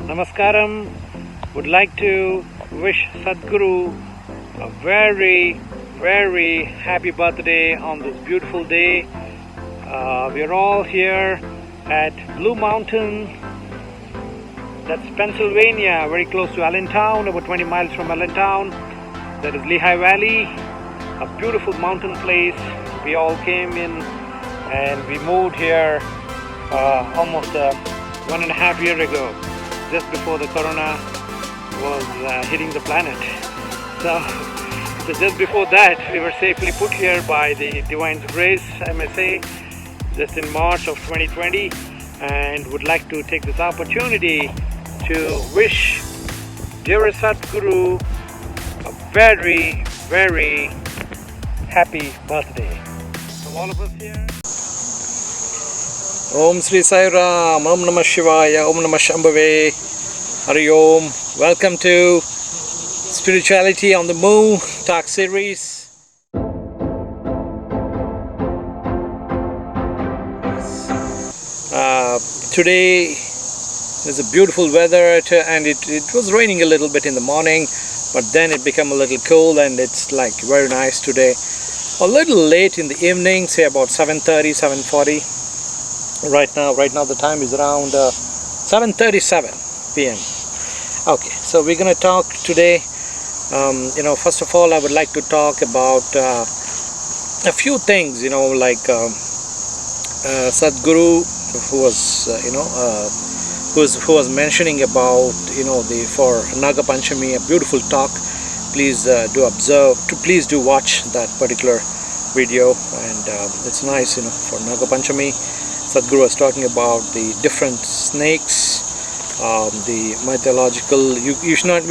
Namaskaram. Would like to wish Sadhguru a very, very happy birthday on this beautiful day. We are all here at Blue Mountain, that's Pennsylvania, very close to Allentown, about 20 miles from Allentown. That is Lehigh Valley, a beautiful mountain place. We all came in and we moved here almost 1.5 years ago, just before the corona was hitting the planet. So just before that, we were safely put here by the Divine Grace, I may say, just in March of 2020, and would like to take this opportunity to wish dear Sadhguru a very, very happy birthday. So all of us here. Om Sri Sai Ram, Om Namah Shivaya, Om Namah Shambhave, Hari Om. Welcome to Spirituality on the Move talk series. Today there's a beautiful weather and it was raining a little bit in the morning, but then it became a little cool and it's like very nice today. A little late in the evening, say about 7:30, 7:40. Right now the time is around 7:37 p.m. Okay, so we're going to talk today. First of all, I would like to talk about a few things, like Sadhguru, who was mentioning about, for Naga Panchami, a beautiful talk. Please please do watch that particular video, and it's nice, for Naga Panchami. Sadhguru was talking about the different snakes, the mythological. We should not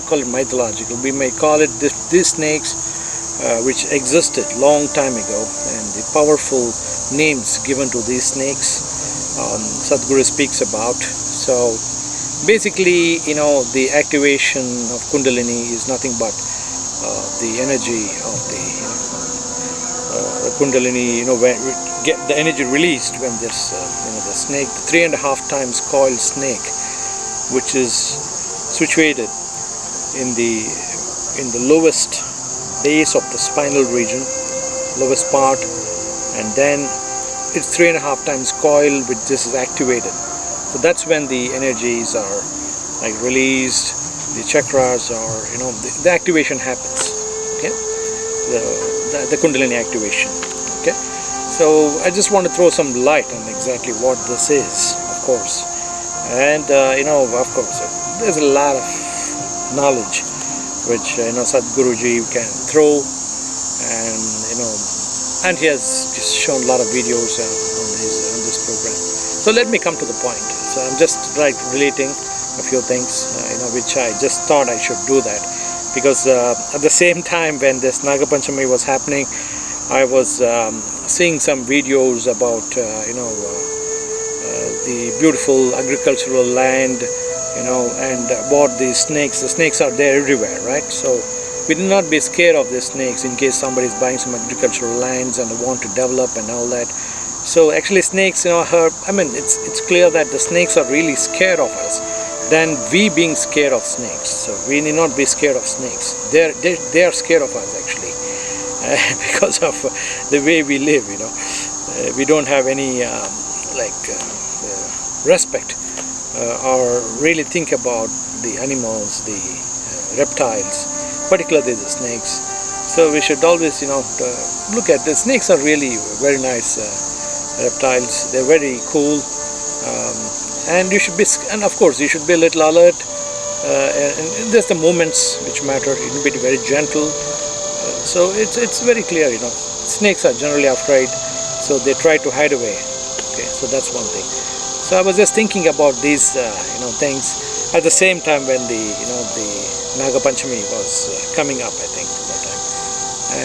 call it mythological. We may call it these snakes, which existed long time ago, and the powerful names given to these snakes. Sadhguru speaks about. So basically, the activation of Kundalini is nothing but the energy of the Kundalini. When we get the energy released when this the snake, the 3.5 times coiled snake, which is situated in the lowest base of the spinal region, lowest part, and then it's 3.5 times coiled, which this is activated. So that's when the energies are like released, the chakras are, the activation happens. Okay, the Kundalini activation. Okay, so I just want to throw some light on exactly what this is, of course. And of course, there's a lot of knowledge which Sadhguruji can throw, and and he has just shown a lot of videos on this program. So let me come to the point. So I'm just relating a few things, which I just thought I should do that, because at the same time when this Naga Panchami was happening, I was seeing some videos about the beautiful agricultural land, and about the snakes are there everywhere, right? So we do not be scared of the snakes in case somebody is buying some agricultural lands and they want to develop and all that. So actually snakes, it's clear that the snakes are really scared of us than we being scared of snakes. So we need not be scared of snakes. They are scared of us actually, because of the way we live. We don't have any respect or really think about the animals, the reptiles, particularly the snakes. So we should always look at the snakes. Are really very nice reptiles. They're very cool, and of course you should be a little alert, and there's the movements which matter. You need to be very gentle. So it's very clear, snakes are generally afraid, so they try to hide away. Okay, so that's one thing. So I was just thinking about these things at the same time when the Naga Panchami was coming up, I think that time,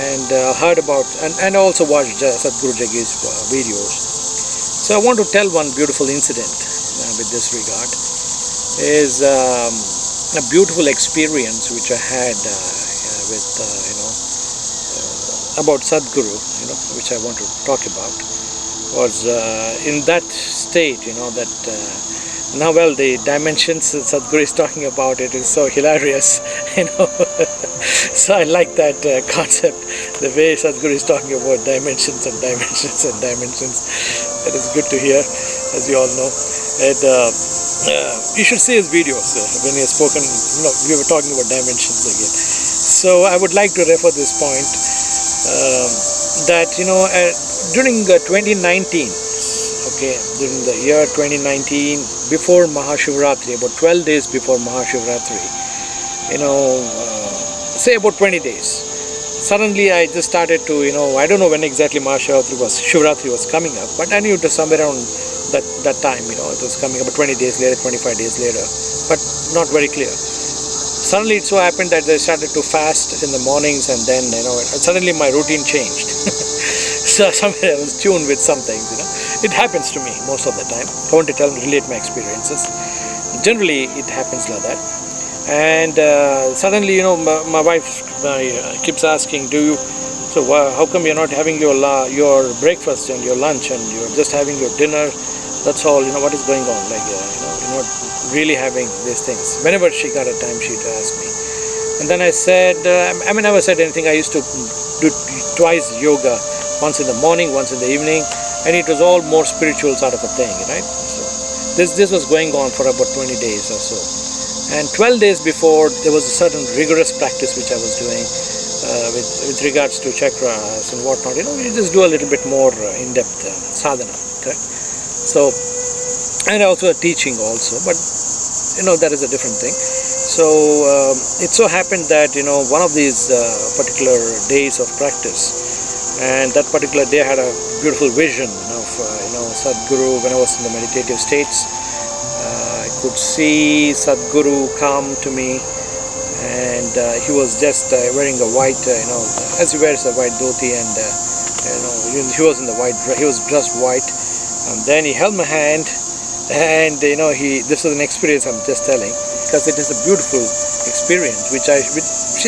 and heard about and also watched Sadhguru Jaggi's videos. So I want to tell one beautiful incident with this regard. Is a beautiful experience which I had with about Sadhguru, which I want to talk about, was in that state, that now, well, the dimensions that Sadhguru is talking about, it is so hilarious, So I like that concept, the way Sadhguru is talking about dimensions and dimensions and dimensions. That is good to hear, as you all know. And you should see his videos when he has spoken. We were talking about dimensions again. So I would like to refer this point that during 2019, during the year 2019, before Mahashivratri, about 12 days before Mahashivratri, say about 20 days, suddenly I just started to, I don't know when exactly Shivratri was coming up, but I knew it was somewhere around that time, it was coming about 20 days later, 25 days later, but not very clear. Suddenly it so happened that I started to fast in the mornings, and then, suddenly my routine changed. So somewhere I was tuned with some things, It happens to me most of the time. I want to relate my experiences. Generally, it happens like that. And suddenly, my wife keeps asking, how come you're not having your breakfast and your lunch and you're just having your dinner? That's all, what is going on? Like, you're not really having these things. Whenever she got a time, she'd ask me. And then I said, I never said anything. I used to do twice yoga, once in the morning, once in the evening, and it was all more spiritual sort of a thing, right? So this was going on for about 20 days or so. And 12 days before, there was a certain rigorous practice which I was doing with regards to chakras and whatnot. You just do a little bit more in-depth sadhana, correct? So, and also teaching also, but that is a different thing. So it so happened that one of these particular days of practice, and that particular day I had a beautiful vision of Sadhguru when I was in the meditative states. I could see Sadhguru come to me, and he was just wearing a white, as he wears a white dhoti, and he was in the white, he was dressed white. And then he held my hand, and this is an experience I'm just telling, because it is a beautiful experience which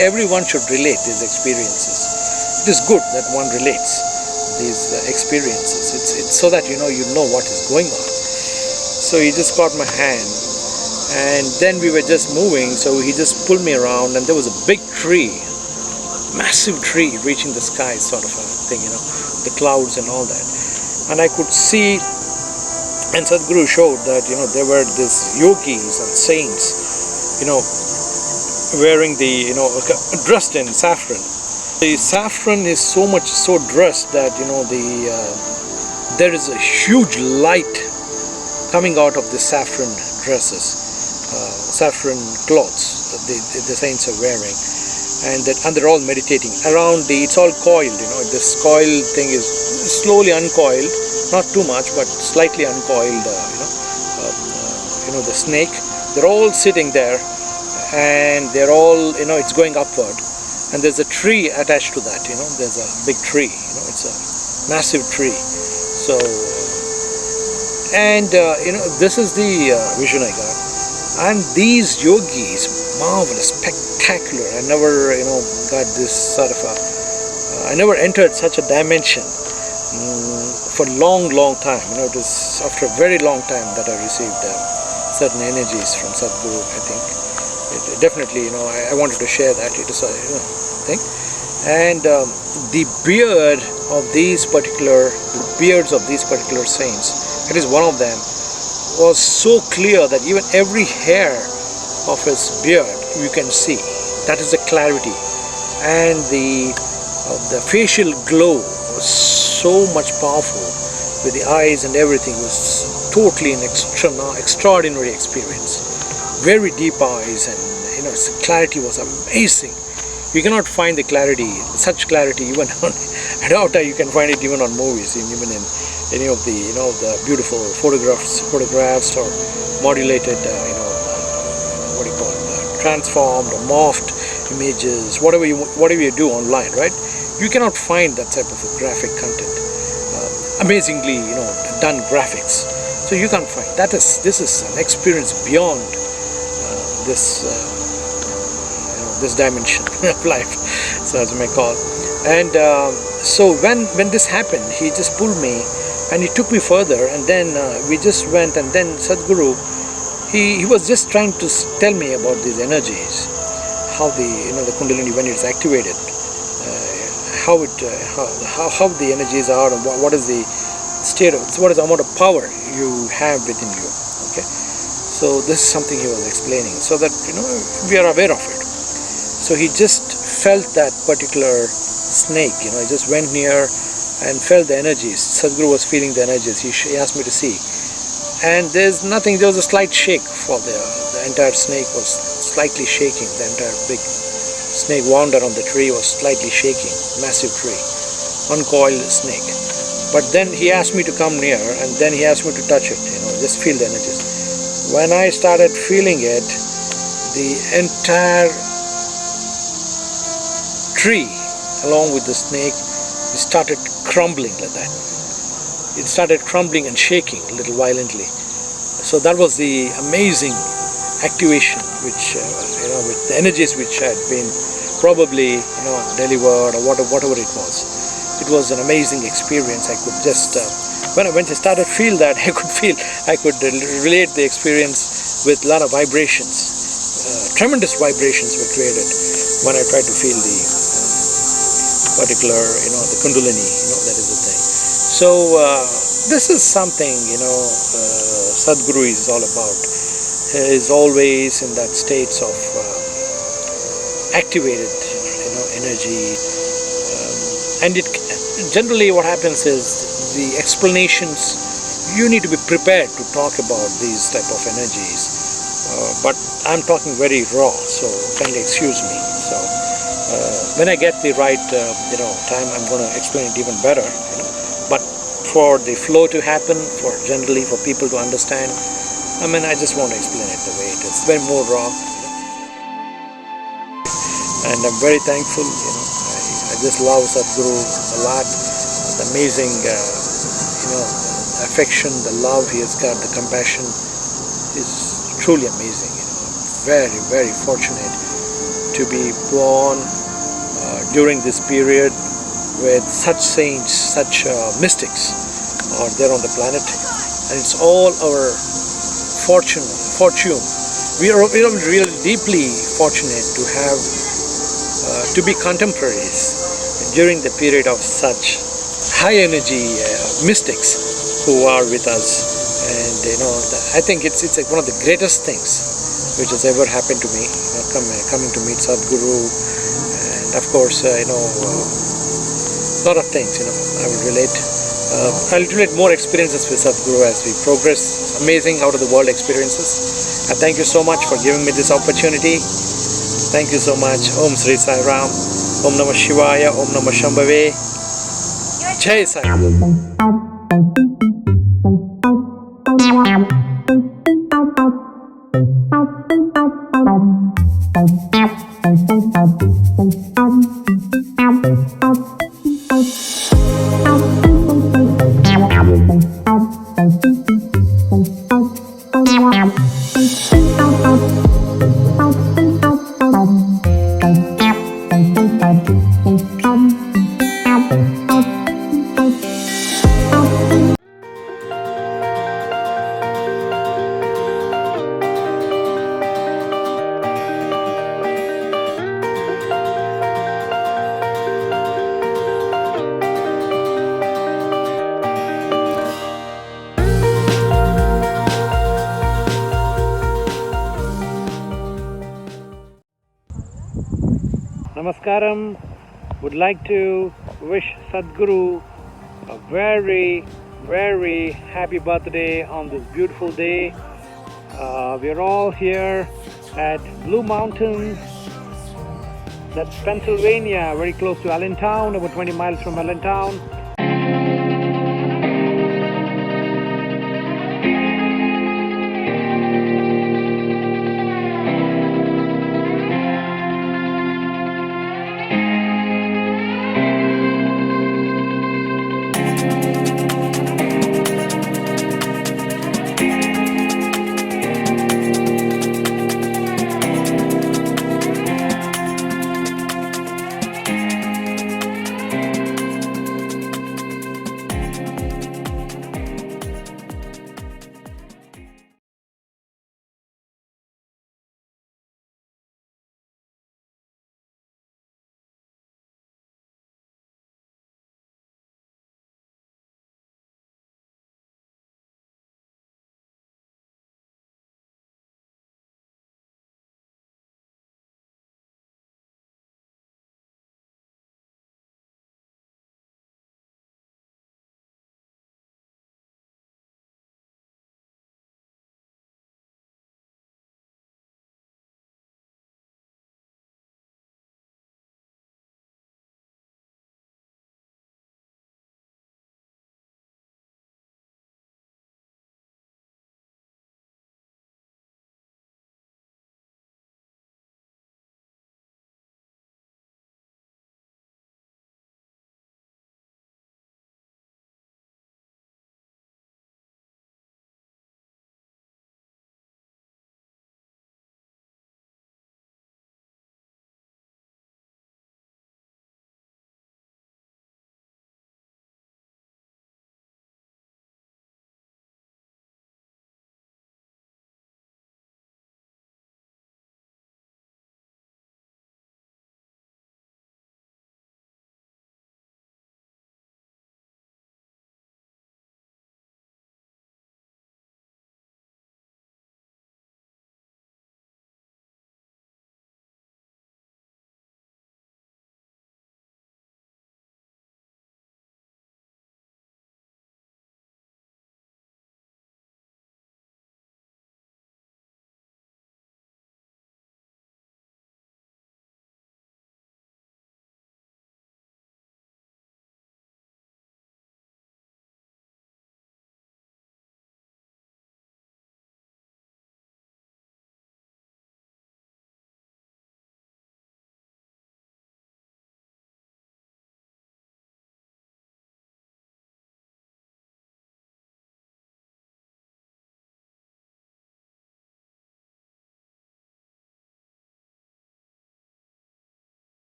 everyone should relate these experiences. It is good that one relates these experiences. It's so that you know what is going on. So he just caught my hand, and then we were just moving, so he just pulled me around, and there was a big tree, massive tree reaching the sky sort of a thing, the clouds and all that. And I could see, and Sadhguru showed that, there were these yogis and saints, wearing dressed in saffron. The saffron is so dressed that, there is a huge light coming out of the saffron dresses, saffron cloths that the saints are wearing. And they're all meditating around it's all coiled, this coil thing is slowly uncoiled, not too much, but slightly uncoiled, the snake. They're all sitting there, and they're all, it's going upward, and there's a tree attached to that, there's a big tree, it's a massive tree. So, and this is the vision I got. And these yogis, marvelous, spectacular. I never, got this sort of I never entered such a dimension for a long time. It was after a very long time that I received certain energies from Sadhguru, I think. It definitely, I wanted to share that. It is a thing. And the beards of these particular saints, it is one of them, was so clear that even every hair of his beard you can see. That is the clarity, and the facial glow was so much powerful with the eyes and everything. It was totally an extraordinary experience. Very deep eyes, and clarity was amazing. You cannot find the clarity, such clarity even on, I doubt you can find it even on movies, even in any of the the beautiful photographs or modulated what do you call it, transformed or morphed images, whatever you do online, right? You cannot find that type of a graphic content, amazingly done graphics. So you can't find that. This is an experience beyond this this dimension of life, so as you may call. And so when this happened, he just pulled me and he took me further, and then we just went, and then Sadhguru, he was just trying to tell me about these energies, how the the Kundalini, when it's activated, how the energies are, and what is the state of, what is the amount of power you have within you. Okay, so this is something he was explaining, so that we are aware of it. So he just felt that particular snake, he just went near and felt the energies. Sadhguru was feeling the energies. He asked me to see, and there's nothing. There was a slight shake for the entire snake was slightly shaking. The entire big snake wound around the tree was slightly shaking. Massive tree, uncoiled snake. But then he asked me to come near, and then he asked me to touch it. Just feel the energies. When I started feeling it, the entire tree, along with the snake, it started crumbling like that. It started crumbling and shaking a little violently. So that was the amazing activation, which with the energies which had been probably delivered or whatever it was. It was an amazing experience. I could just when I started to feel that, I could relate the experience with a lot of vibrations. Tremendous vibrations were created when I tried to feel the particular, the Kundalini, that is the thing. So this is something, Sadhguru is all about. He is always in that states of activated, energy, and it generally what happens is the explanations. You need to be prepared to talk about these type of energies, but I'm talking very raw, so kindly excuse me. So. When I get the right, time, I'm going to explain it even better. But for the flow to happen, generally for people to understand, I just want to explain it the way it is. It's very more raw, and I'm very thankful. I just love Sadhguru a lot. The amazing, affection, the love he has got, the compassion is truly amazing. Very, very fortunate to be born during this period with such saints, such mystics are there on the planet, and it's all our fortune. We are really deeply fortunate to have to be contemporaries during the period of such high energy mystics who are with us, and I think it's one of the greatest things which has ever happened to me. Coming to meet Sadhguru. Of course, a lot of things, I will relate. I'll relate more experiences with Sadhguru as we progress. Amazing out of the world experiences. And thank you so much for giving me this opportunity. Thank you so much. Om Sri Sai Ram. Om Namah Shivaya. Om Namah Shambhave. Jai Sai Ram. Namaskaram. Would like to wish Sadhguru a very, very happy birthday on this beautiful day. We're all here at Blue Mountains. That's Pennsylvania, very close to Allentown, about 20 miles from Allentown.